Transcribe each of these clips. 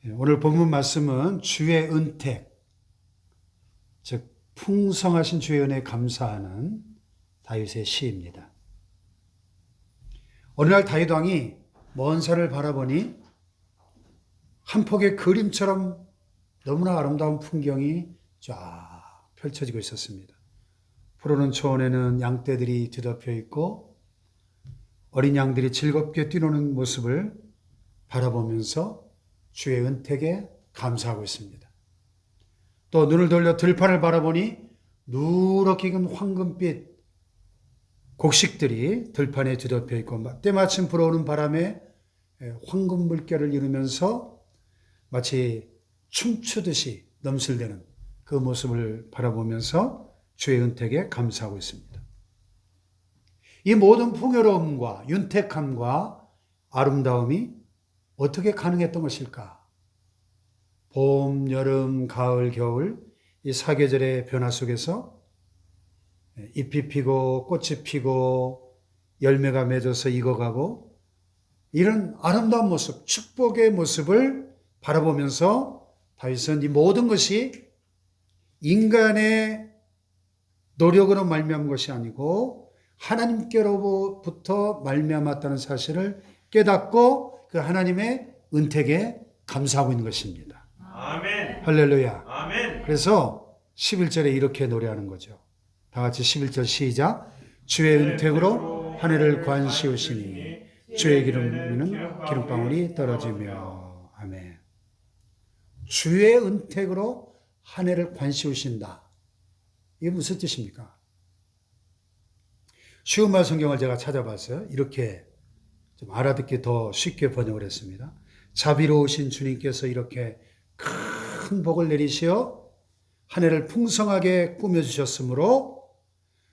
오늘 본문 말씀은 주의 은택, 즉 풍성하신 주의 은혜에 감사하는 다윗의 시입니다. 어느 날 다윗 왕이 먼 산을 바라보니 한 폭의 그림처럼 너무나 아름다운 풍경이 쫙 펼쳐지고 있었습니다. 푸르른 초원에는 양떼들이 뒤덮여 있고 어린 양들이 즐겁게 뛰노는 모습을 바라보면서 주의 은택에 감사하고 있습니다. 또 눈을 돌려 들판을 바라보니 누렇게 익은 황금빛 곡식들이 들판에 뒤덮여 있고 때마침 불어오는 바람에 황금 물결을 이루면서 마치 춤추듯이 넘실대는 그 모습을 바라보면서 주의 은택에 감사하고 있습니다. 이 모든 풍요로움과 윤택함과 아름다움이 어떻게 가능했던 것일까? 봄, 여름, 가을, 겨울 이 사계절의 변화 속에서 잎이 피고 꽃이 피고 열매가 맺어서 익어가고 이런 아름다운 모습, 축복의 모습을 바라보면서 다윗은 이 모든 것이 인간의 노력으로 말미암은 것이 아니고 하나님께로부터 말미암았다는 사실을 깨닫고 그 하나님의 은택에 감사하고 있는 것입니다. 아멘. 할렐루야. 아멘. 그래서 11절에 이렇게 노래하는 거죠. 다 같이 11절 시작. 주의 은택으로 한 해를 관시우시니 주의 기름에는 기름방울이 떨어지며. 아멘. 주의 은택으로 한 해를 관시우신다. 이게 무슨 뜻입니까? 쉬운 말 성경을 제가 찾아봤어요. 이렇게 좀 알아듣기 더 쉽게 번역을 했습니다. 자비로우신 주님께서 이렇게 큰 복을 내리시어 한 해를 풍성하게 꾸며주셨으므로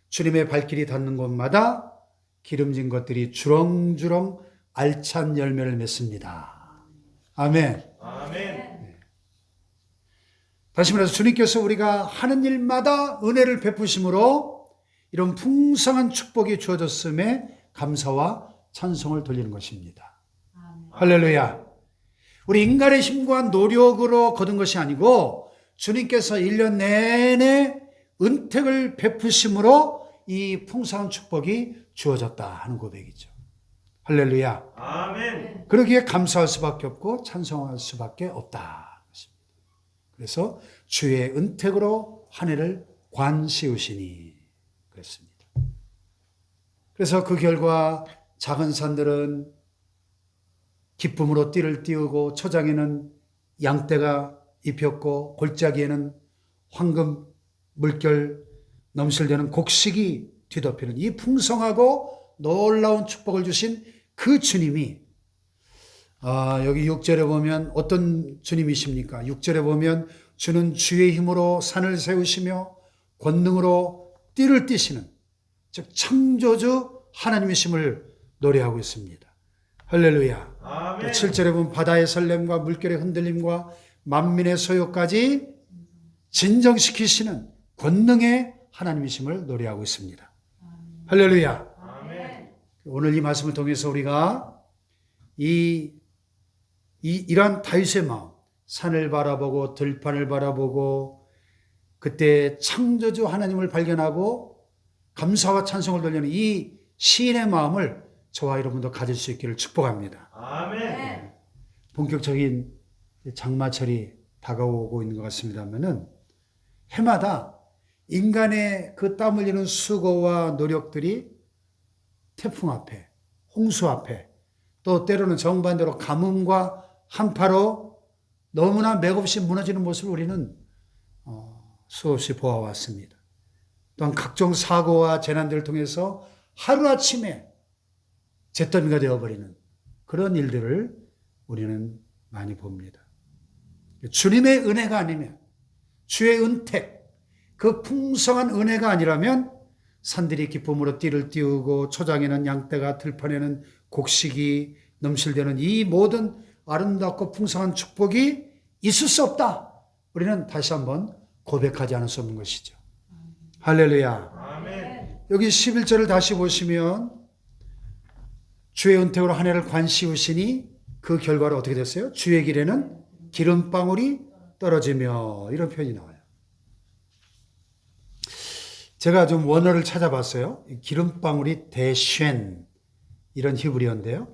주님의 발길이 닿는 곳마다 기름진 것들이 주렁주렁 알찬 열매를 맺습니다. 아멘. 아멘. 다시 말해서 주님께서 우리가 하는 일마다 은혜를 베푸심으로 이런 풍성한 축복이 주어졌음에 감사와 찬송을 돌리는 것입니다. 아멘. 할렐루야. 우리 인간의 힘과 노력으로 거둔 것이 아니고 주님께서 1년 내내 은택을 베푸심으로 이 풍성한 축복이 주어졌다 하는 고백이죠. 할렐루야. 아멘. 그러기에 감사할 수밖에 없고 찬송할 수밖에 없다. 그래서 주의 은택으로 한 해를 관시우시니 그랬습니다. 그래서 그 결과 작은 산들은 기쁨으로 띠를 띄우고 초장에는 양떼가 입혔고 골짜기에는 황금 물결 넘실대는 곡식이 뒤덮이는 이 풍성하고 놀라운 축복을 주신 그 주님이 여기 6절에 보면 어떤 주님이십니까? 6절에 보면 주는 주의 힘으로 산을 세우시며 권능으로 띠를 띠시는 즉 창조주 하나님이심을 노래하고 있습니다. 할렐루야. 아멘. 7절에 보면 바다의 설렘과 물결의 흔들림과 만민의 소요까지 진정시키시는 권능의 하나님이심을 노래하고 있습니다. 할렐루야. 아멘. 오늘 이 말씀을 통해서 우리가 이러한 다윗의 마음, 산을 바라보고 들판을 바라보고 그때 창조주 하나님을 발견하고 감사와 찬송을 돌리는 이 시인의 마음을 저와 여러분도 가질 수 있기를 축복합니다. 아멘. 본격적인 장마철이 다가오고 있는 것 같습니다만은 해마다 인간의 그 땀 흘리는 수고와 노력들이 태풍 앞에, 홍수 앞에 또 때로는 정반대로 가뭄과 한파로 너무나 맥없이 무너지는 모습을 우리는 수없이 보아왔습니다. 또한 각종 사고와 재난들을 통해서 하루아침에 잿더미가 되어버리는 그런 일들을 우리는 많이 봅니다. 주님의 은혜가 아니면 주의 은택, 그 풍성한 은혜가 아니라면 산들이 기쁨으로 띠를 띄우고 초장에는 양떼가 들판에는 곡식이 넘실대는 이 모든 아름답고 풍성한 축복이 있을 수 없다. 우리는 다시 한번 고백하지 않을 수 없는 것이죠. 할렐루야. 아멘. 여기 11절을 다시 보시면 주의 은택으로 한 해를 관시우시니 그 결과로 어떻게 됐어요? 주의 길에는 기름방울이 떨어지며 이런 표현이 나와요. 제가 좀 원어를 찾아봤어요. 기름방울이 데쉔 이런 히브리어인데요.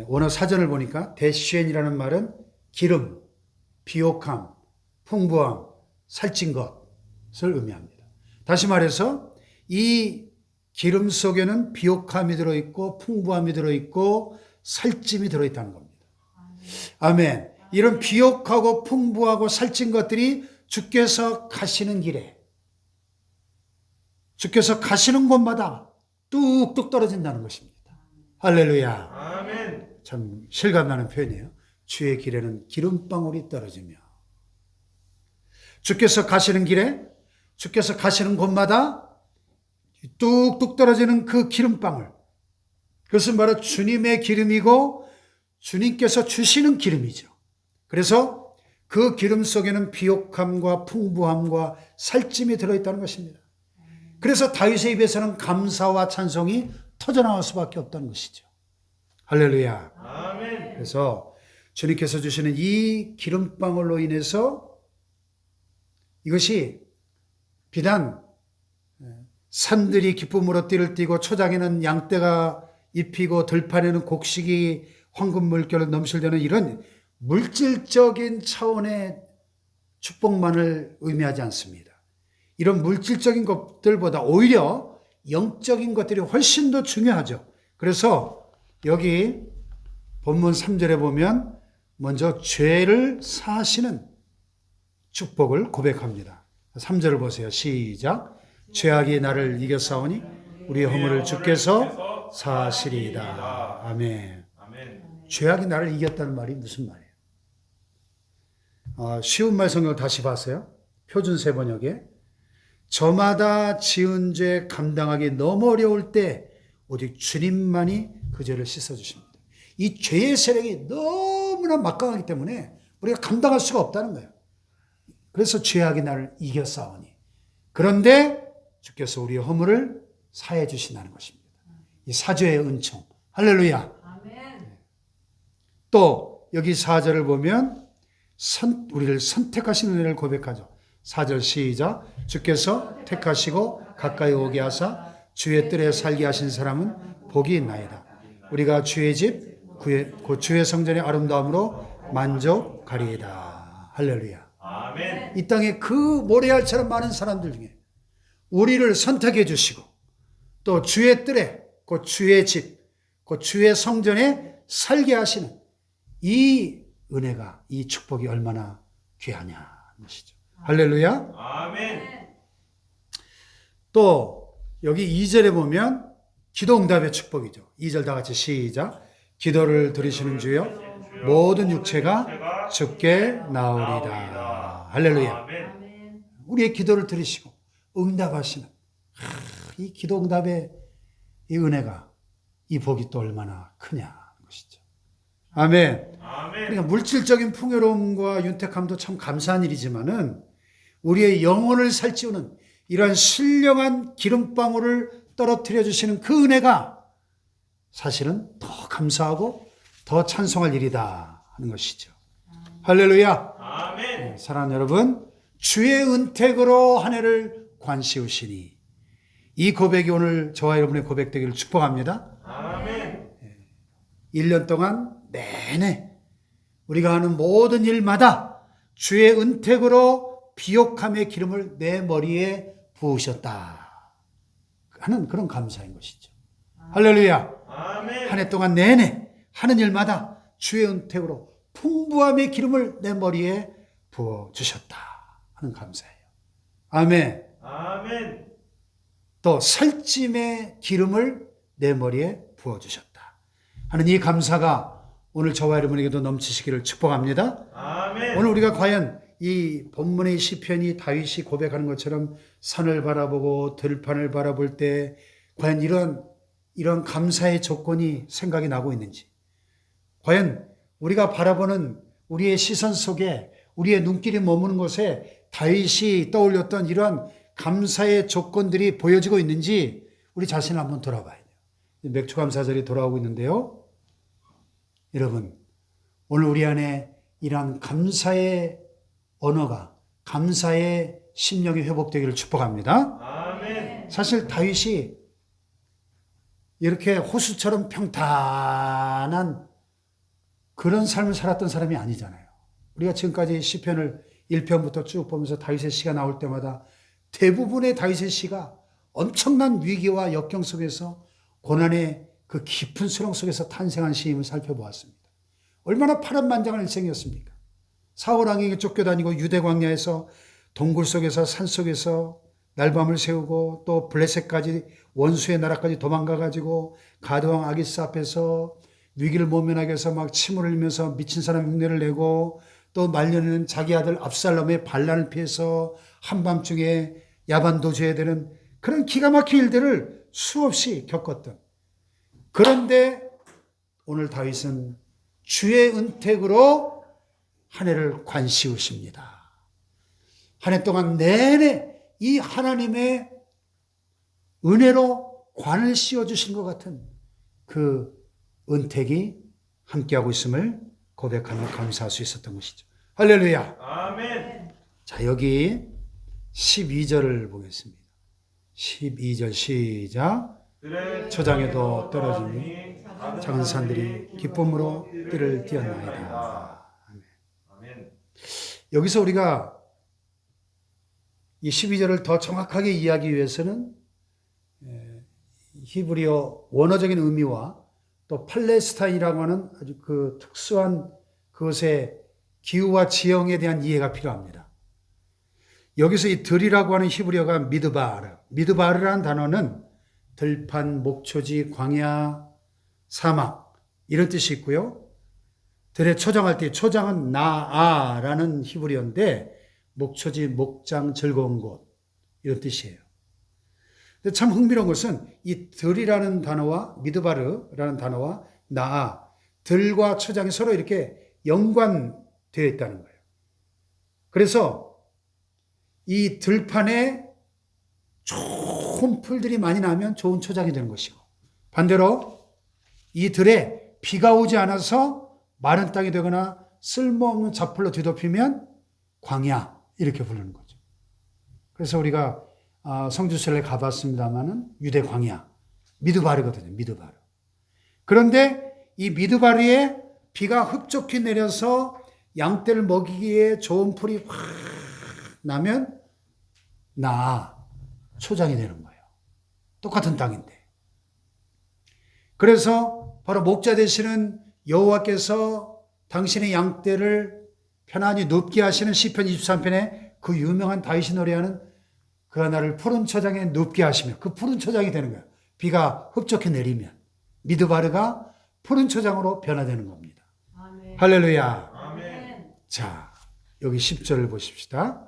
원어 사전을 보니까 데쉔이라는 말은 기름, 비옥함, 풍부함, 살찐 것을 의미합니다. 다시 말해서 이 기름 속에는 비옥함이 들어있고 풍부함이 들어있고 살찜이 들어있다는 겁니다. 아멘. 이런 비옥하고 풍부하고 살찐 것들이 주께서 가시는 길에, 주께서 가시는 곳마다 뚝뚝 떨어진다는 것입니다. 할렐루야. 아멘. 참 실감나는 표현이에요. 주의 길에는 기름방울이 떨어지며, 주께서 가시는 길에, 주께서 가시는 곳마다 뚝뚝 떨어지는 그 기름방울, 그것은 바로 주님의 기름이고 주님께서 주시는 기름이죠. 그래서 그 기름 속에는 비옥함과 풍부함과 살찜이 들어있다는 것입니다. 그래서 다윗의 입에서는 감사와 찬송이 터져나올 수밖에 없다는 것이죠. 할렐루야. 아멘. 그래서 주님께서 주시는 이 기름방울로 인해서 이것이 비단 산들이 기쁨으로 띠를 띠고 초장에는 양떼가 입히고 들판에는 곡식이 황금 물결을 넘실대는 이런 물질적인 차원의 축복만을 의미하지 않습니다. 이런 물질적인 것들보다 오히려 영적인 것들이 훨씬 더 중요하죠. 그래서 여기 본문 3절에 보면 먼저 죄를 사하시는 축복을 고백합니다. 3절을 보세요. 시작. 죄악이 나를 이겼사오니 우리의 허물을 주께서 사하시리이다. 아멘. 아멘. 죄악이 나를 이겼다는 말이 무슨 말이에요? 쉬운 말 성경을 다시 봤어요. 표준 세번역에 저마다 지은 죄 감당하기 너무 어려울 때 오직 주님만이 그 죄를 씻어주십니다. 이 죄의 세력이 너무나 막강하기 때문에 우리가 감당할 수가 없다는 거예요. 그래서 죄악이 나를 이겼사오니. 그런데 주께서 우리의 허물을 사해 주신다는 것입니다. 이 사죄의 은총. 할렐루야. 아멘. 또 여기 4절을 보면 우리를 선택하신 은혜를 고백하죠. 4절 시작. 주께서 택하시고 가까이 오게 하사 주의 뜰에 살게 하신 사람은 복이 있나이다. 우리가 주의 집 곧 주의 성전의 아름다움으로 만족하리이다. 할렐루야. 아멘. 이 땅에 그 모래알처럼 많은 사람들 중에 우리를 선택해 주시고 또 주의 뜰에 곧 주의 집 곧 주의 성전에 살게 하시는 이 은혜가, 이 축복이 얼마나 귀하냐는 것이죠. 할렐루야. 아멘. 또 여기 2절에 보면 기도응답의 축복이죠. 2절 다 같이 시작. 기도를 들으시는 주여 모든 육체가 주께 나오리다. 할렐루야. 아멘. 우리의 기도를 들으시고 응답하시는 이 기도응답의 이 은혜가, 이 복이 또 얼마나 크냐는 것이죠. 아멘. 아멘. 그러니까 물질적인 풍요로움과 윤택함도 참 감사한 일이지만은 우리의 영혼을 살찌우는 이러한 신령한 기름방울을 떨어뜨려 주시는 그 은혜가 사실은 더 감사하고 더 찬송할 일이다 하는 것이죠. 할렐루야. 아멘. 사랑하는 여러분, 주의 은택으로 한 해를 관시우시니 이 고백이 오늘 저와 여러분의 고백되기를 축복합니다. 아멘. 1년 동안 내내 우리가 하는 모든 일마다 주의 은택으로 비옥함의 기름을 내 머리에 부으셨다 하는 그런 감사인 것이죠. 할렐루야. 아멘. 한 해 동안 내내 하는 일마다 주의 은택으로 풍부함의 기름을 내 머리에 부어주셨다 하는 감사예요. 아멘. 아멘. 또 살찜의 기름을 내 머리에 부어주셨다 하는 이 감사가 오늘 저와 여러분에게도 넘치시기를 축복합니다. 아멘. 오늘 우리가 과연 이 본문의 시편이 다윗이 고백하는 것처럼 산을 바라보고 들판을 바라볼 때 과연 이런 감사의 조건이 생각이 나고 있는지, 과연 우리가 바라보는 우리의 시선 속에 우리의 눈길이 머무는 곳에 다윗이 떠올렸던 이러한 감사의 조건들이 보여지고 있는지 우리 자신을 한번 돌아봐야 돼요. 맥주감사절이 돌아오고 있는데요. 여러분, 오늘 우리 안에 이러한 감사의 언어가, 감사의 심령이 회복되기를 축복합니다. 아멘. 사실 다윗이 이렇게 호수처럼 평탄한 그런 삶을 살았던 사람이 아니잖아요. 우리가 지금까지 시편을 1편부터 쭉 보면서 다윗의 시가 나올 때마다 대부분의 다윗의 시가 엄청난 위기와 역경 속에서 고난의 그 깊은 수렁 속에서 탄생한 시임을 살펴보았습니다. 얼마나 파란만장한 일생이었습니까? 사울 왕에게 쫓겨다니고 유대 광야에서 동굴 속에서 산 속에서 날밤을 새우고 또 블레셋까지 원수의 나라까지 도망가가지고 가드왕 아기스 앞에서 위기를 모면하기 위해서 막 침을 흘리면서 미친 사람 흉내를 내고 또 말년에는 자기 아들 압살롬의 반란을 피해서 한밤중에 야반도 줘야 되는 그런 기가 막힌 일들을 수없이 겪었던. 그런데 오늘 다윗은 주의 은택으로 한 해를 관씌우십니다. 한 해 동안 내내 이 하나님의 은혜로 관을 씌워주신 것 같은 그 은택이 함께하고 있음을 고백하며 감사할 수 있었던 것이죠. 할렐루야. 아멘. 자, 여기 12절을 보겠습니다. 12절 시작. 초장에도 떨어지니 작은 산들이 기쁨으로 띠를 띄었나이다. 아멘. 여기서 우리가 이 12절을 더 정확하게 이해하기 위해서는 히브리어 원어적인 의미와 또 팔레스타인이라고 하는 아주 그 특수한 그것의 기후와 지형에 대한 이해가 필요합니다. 여기서 이 들이라고 하는 히브리어가 미드바르. 미드바르라는 단어는 들판, 목초지, 광야, 사막 이런 뜻이 있고요. 들에 초장할 때 초장은 나아라는 히브리어인데 목초지, 목장, 즐거운 곳 이런 뜻이에요. 근데 참 흥미로운 것은 이 들이라는 단어와 미드바르라는 단어와 나아, 들과 초장이 서로 이렇게 연관되어 있다는 거예요. 그래서 이 들판에 좋은 풀들이 많이 나면 좋은 초장이 되는 것이고 반대로 이 들에 비가 오지 않아서 마른 땅이 되거나 쓸모없는 잡풀로 뒤덮이면 광야 이렇게 부르는 거죠. 그래서 우리가 성지순례 가봤습니다마는 유대 광야 미드바르거든요. 미드바르. 그런데 이 미드바르에 비가 흡족히 내려서 양떼를 먹이기에 좋은 풀이 확 나면 초장이 되는 거예요. 똑같은 땅인데. 그래서 바로 목자 되시는 여호와께서 당신의 양떼를 편안히 눕게 하시는 시편 23편에 그 유명한 다윗이 노래하는 그가 나를 푸른 초장에 눕게 하시며 그 푸른 초장이 되는 거예요. 비가 흡족히 내리면 미드바르가 푸른 초장으로 변화되는 겁니다. 아멘. 할렐루야. 아멘. 자, 여기 10절을 보십시다.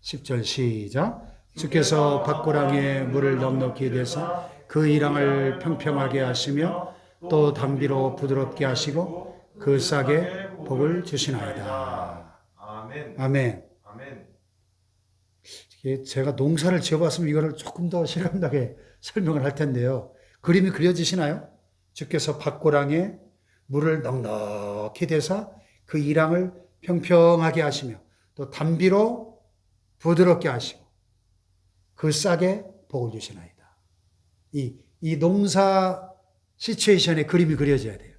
10절 시작. 주께서 밭고랑에 물을 넉넉히 내서 그 이랑을 평평하게 하시며 또 담비로 부드럽게 하시고 그 싹에 복을 주시나이다. 아멘. 아멘. 아멘. 제가 농사를 지어봤으면 이거를 조금 더 실감나게 설명을 할 텐데요. 그림이 그려지시나요? 주께서 밭고랑에 물을 넉넉히 대사 그 이랑을 평평하게 하시며 또 담비로 부드럽게 하시고 그 싹에 복을 주시나이다. 이 농사 시츄에이션의 그림이 그려져야 돼요.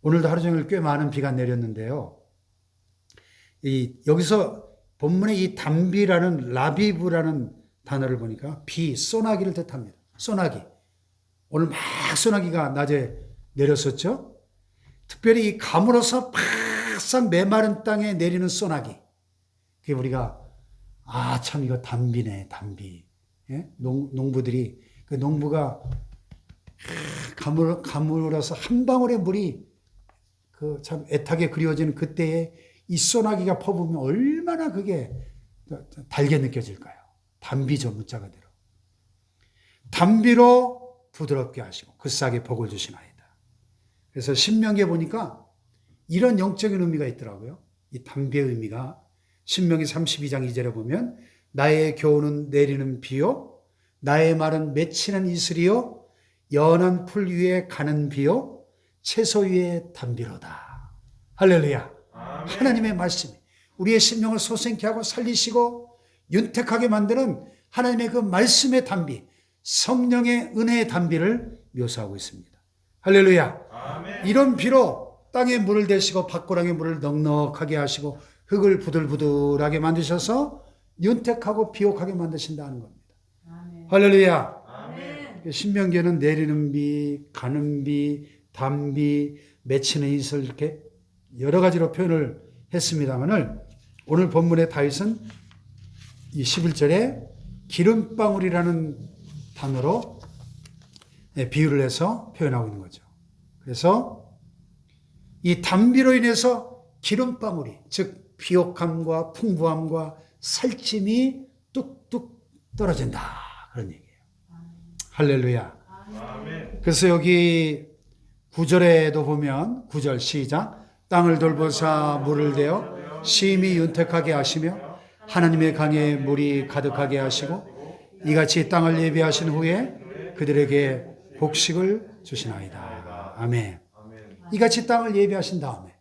오늘도 하루 종일 꽤 많은 비가 내렸는데요. 여기서 본문에 이 담비라는 라비브라는 단어를 보니까 소나기를 뜻합니다. 소나기. 오늘 막 소나기가 낮에 내렸었죠. 특별히 이 가물어서 바싹 메마른 땅에 내리는 소나기. 그게 우리가 참 이거 담비네, 담비. 예? 농부들이 그 농부가 가물어서 한 방울의 물이 그 참 애타게 그리워지는 그때에 이 소나기가 퍼부으면 얼마나 그게 달게 느껴질까요? 담비죠, 문자 그대로. 담비로 부드럽게 하시고 그 싹에 복을 주시나이다. 그래서 신명기에 보니까 이런 영적인 의미가 있더라고요. 이 담비의 의미가 신명기 32장 2절에 보면 나의 교훈은 내리는 비요 나의 말은 맺히는 이슬이요 연한 풀 위에 가는 비요 채소 위에 담비로다. 할렐루야. 아멘. 하나님의 말씀이 우리의 심령을 소생케 하고 살리시고 윤택하게 만드는 하나님의 그 말씀의 단비, 성령의 은혜의 단비를 묘사하고 있습니다. 할렐루야. 아멘. 이런 비로 땅에 물을 대시고 밭고랑에 물을 넉넉하게 하시고 흙을 부들부들하게 만드셔서 윤택하고 비옥하게 만드신다는 겁니다. 아멘. 할렐루야. 아멘. 신명기에는 내리는 비, 가는 비, 단비, 맺히는 이슬 이렇게 여러 가지로 표현을 했습니다만을 오늘 본문의 다윗은 이 11절에 기름방울이라는 단어로 비유를 해서 표현하고 있는 거죠. 그래서 이 단비로 인해서 기름방울이, 즉 비옥함과 풍부함과 살찜이 뚝뚝 떨어진다. 그런 얘기예요. 할렐루야. 아멘. 그래서 여기 9절에도 보면 9절 시작. 땅을 돌보사 물을 대어 심히 윤택하게 하시며 하나님의 강에 물이 가득하게 하시고 이같이 땅을 예비하신 후에 그들에게 곡식을 주시나이다. 아멘. 아멘. 이같이 땅을 예비하신 다음에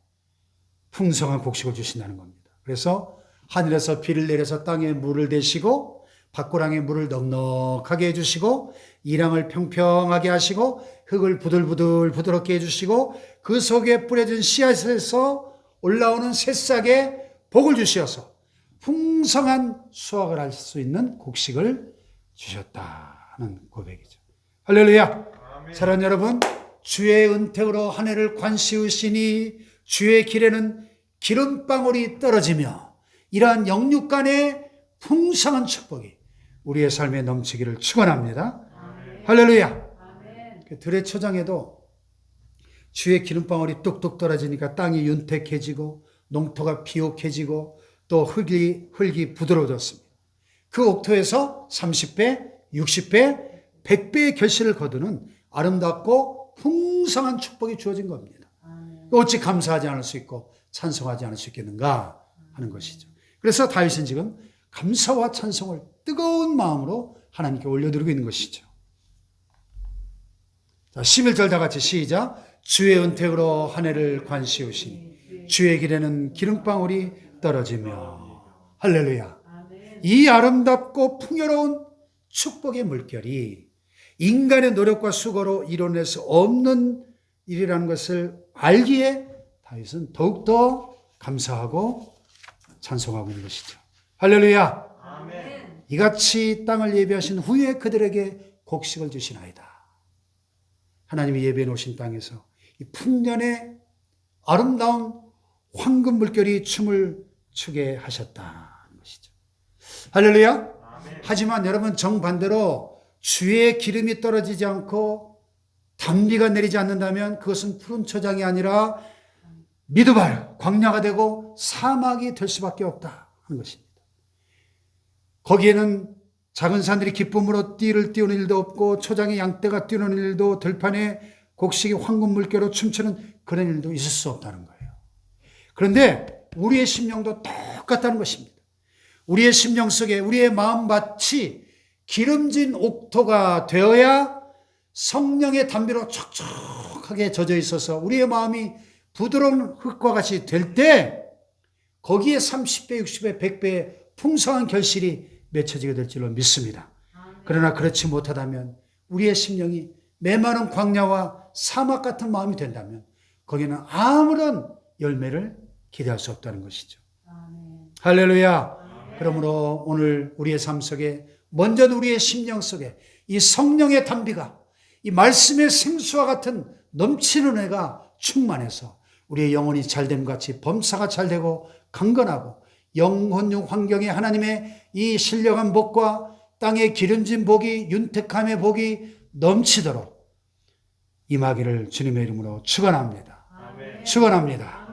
풍성한 곡식을 주신다는 겁니다. 그래서 하늘에서 비를 내려서 땅에 물을 대시고 밭고랑에 물을 넉넉하게 해주시고 이랑을 평평하게 하시고 흙을 부들부들 부드럽게 해주시고 그 속에 뿌려진 씨앗에서 올라오는 새싹에 복을 주시어서 풍성한 수확을 할 수 있는 곡식을 주셨다는 고백이죠. 할렐루야. 아멘. 사랑하는 여러분, 주의 은택으로 한 해를 관시우시니 주의 길에는 기름방울이 떨어지며 이러한 영육간의 풍성한 축복이 우리의 삶에 넘치기를 축원합니다. 할렐루야. 아멘. 들의 초장에도 주의 기름방울이 뚝뚝 떨어지니까 땅이 윤택해지고 농토가 비옥해지고 또 흙이 부드러워졌습니다. 그 옥토에서 30배, 60배, 100배의 결실을 거두는 아름답고 풍성한 축복이 주어진 겁니다. 아멘. 어찌 감사하지 않을 수 있고 찬송하지 않을 수 있겠는가 하는 것이죠. 그래서 다윗은 지금 감사와 찬송을 뜨거운 마음으로 하나님께 올려드리고 있는 것이죠. 자, 11절 다 같이 시작. 주의 은택으로 한 해를 관시우시니 주의 길에는 기름방울이 떨어지며. 할렐루야. 아멘. 이 아름답고 풍요로운 축복의 물결이 인간의 노력과 수고로 이뤄낼 수 없는 일이라는 것을 알기에 다윗은 더욱더 감사하고 찬송하고 있는 것이죠. 할렐루야. 아멘. 이같이 땅을 예비하신 후에 그들에게 곡식을 주시나이다. 하나님이 예비해 놓으신 땅에서 이 풍년의 아름다운 황금 물결이 춤을 추게 하셨다는 것이죠. 할렐루야. 아멘. 하지만 여러분 정반대로 주의 기름이 떨어지지 않고 단비가 내리지 않는다면 그것은 푸른 초장이 아니라 미드발, 광야가 되고 사막이 될 수밖에 없다 하는 것입니다. 거기에는 작은 산들이 기쁨으로 띠를 띄우는 일도 없고 초장의 양떼가 뛰는 일도 들판에 곡식이 황금 물결로 춤추는 그런 일도 있을 수 없다는 거예요. 그런데 우리의 심령도 똑같다는 것입니다. 우리의 심령 속에 우리의 마음밭이 기름진 옥토가 되어야 성령의 단비로 촉촉하게 젖어 있어서 우리의 마음이 부드러운 흙과 같이 될 때 거기에 30배, 60배, 100배의 풍성한 결실이 맺혀지게 될 줄로 믿습니다. 그러나 그렇지 못하다면 우리의 심령이 메마른 광야와 사막 같은 마음이 된다면 거기는 아무런 열매를 기대할 수 없다는 것이죠. 아멘. 할렐루야. 그러므로 오늘 우리의 삶 속에 먼저는 우리의 심령 속에 이 성령의 단비가 이 말씀의 생수와 같은 넘치는 은혜가 충만해서 우리의 영혼이 잘됨 같이 범사가 잘되고 강건하고 영혼육 환경에 하나님의 이 신령한 복과 땅의 기름진 복이 윤택함의 복이 넘치도록 임하기를 주님의 이름으로 축원합니다. 아멘. 축원합니다.